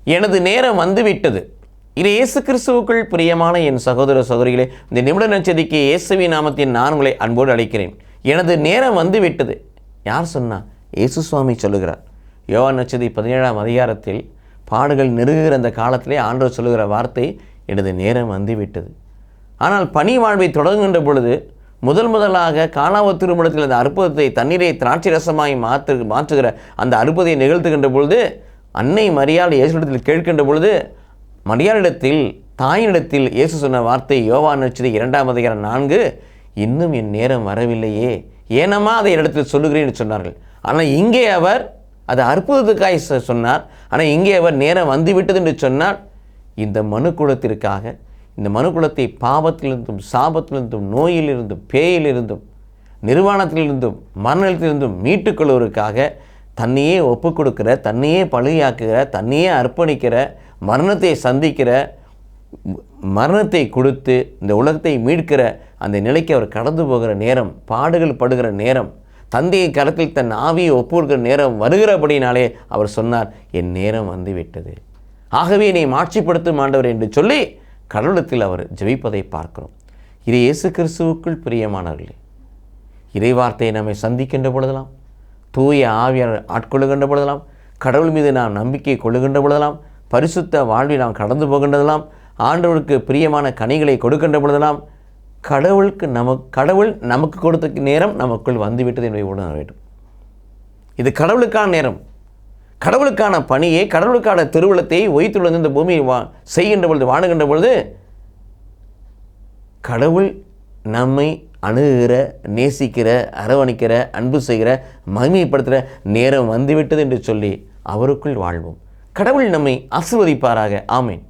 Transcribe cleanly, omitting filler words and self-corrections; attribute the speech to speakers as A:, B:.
A: எனது நேரம் வந்துவிட்டது. இது இயேசு கிறிஸ்துவுக்குள் பிரியமான என் சகோதர சகோதரிகளே, இந்த நிமிட நற்செய்திக்கு இயேசுவின் நாமத்தில் நான் உங்களை அன்போடு அழைக்கிறேன். எனது நேரம் வந்துவிட்டது. யார் சொன்னா? இயேசு சுவாமி சொல்லுகிறார். யோவான் நற்செய்தி 17ஆம் அதிகாரத்தில் பாடுகள் நெருங்குகிற அந்த காலத்திலே ஆண்டவர் சொல்லுகிற வார்த்தை, எனது நேரம் வந்துவிட்டது. ஆனால் பணி வாழ்வை தொடங்குகின்ற பொழுது முதலாக கானாவூ திருமணத்தில் அந்த அற்புதத்தை, தண்ணீரை திராட்சை ரசமாய் மாற்றுகிற அந்த அற்புதத்தை நிகழ்த்துகின்ற பொழுது அன்னை மரியாள் இயேசுவிடத்தில் கேட்கின்ற பொழுது, மரியாளிடத்தில் தாயினிடத்தில் இயேசு சொன்ன வார்த்தை யோவான் நற்செய்தி 2ஆம் அதிகாரம் 4, இன்னும் என் நேரம் வரவில்லையே, ஏனம்மா அதை இடத்தில் சொல்லுகிறேன்னு சொன்னார்கள். ஆனால் இங்கே அவர் அது அற்புதத்துக்காய் சொன்னார். ஆனால் இங்கே அவர் நேரம் வந்துவிட்டது என்று சொன்னார். இந்த மனுக்குலத்திற்காக, இந்த மனுக்குலத்தை பாவத்திலிருந்தும் சாபத்திலிருந்தும் நோயிலிருந்தும் பேயிலிருந்தும் நிர்வாணத்திலிருந்தும் மரணத்திலிருந்தும் மீட்டுக்கொள்வதற்காக தன்னையே ஒப்புக் கொடுக்கிற, தன்னையே பலியாக்குகிற, தன்னையே அர்ப்பணிக்கிற, மரணத்தை சந்திக்கிற, மரணத்தை கொடுத்து இந்த உலகத்தை மீட்கிற அந்த நிலைக்கு அவர் கடந்து போகிற நேரம், பாடுகள் படுகிற நேரம், தந்தையை கரத்தில் தன் ஆவியை ஒப்புக்கிற நேரம் வருகிறபடினாலே அவர் சொன்னார், என் நேரம் வந்துவிட்டது, ஆகவே என்னை மாட்சிப்படுத்தும் ஆண்டவர் என்று சொல்லி கடவுளத்தில் அவர் ஜெபிப்பதை பார்க்கிறோம். இது இயேசு கிறிஸ்துவுக்குள் பிரியமானவர்களே. இறைவார்த்தையை நம்மை சந்திக்கின்ற பொழுதெல்லாம், தூய ஆவியார் ஆட்கொள்ளுகின்ற பொழுதெல்லாம், கடவுள் மீது நாம் நம்பிக்கை கொள்ளுகின்ற பொழுதெல்லாம், பரிசுத்த வாழ்வில் நாம் கடந்து போகின்றதெல்லாம், ஆண்டவருக்கு பிரியமான கனிகளை கொடுக்கின்ற பொழுதெல்லாம், கடவுள் நமக்கு கொடுத்த நேரம் நமக்குள் வந்துவிட்டது என்பதை உணர வேண்டும். இது கடவுளுக்கான நேரம், கடவுளுக்கான பணியை, கடவுளுக்கான திருவுளத்தை உயிர்த்துள்ள இந்த பூமியை செய்கின்ற பொழுது, வாழுகின்ற பொழுது கடவுள் நம்மை அணுகுகிற, நேசிக்கிற, அரவணைக்கிற, அன்பு செய்கிற, மகிமைப்படுத்துகிற நேரம் வந்துவிட்டது என்று சொல்லி அவருக்குள் வாழ்வோம். கடவுள் நம்மை ஆசீர்வதிப்பாராக. ஆமென்.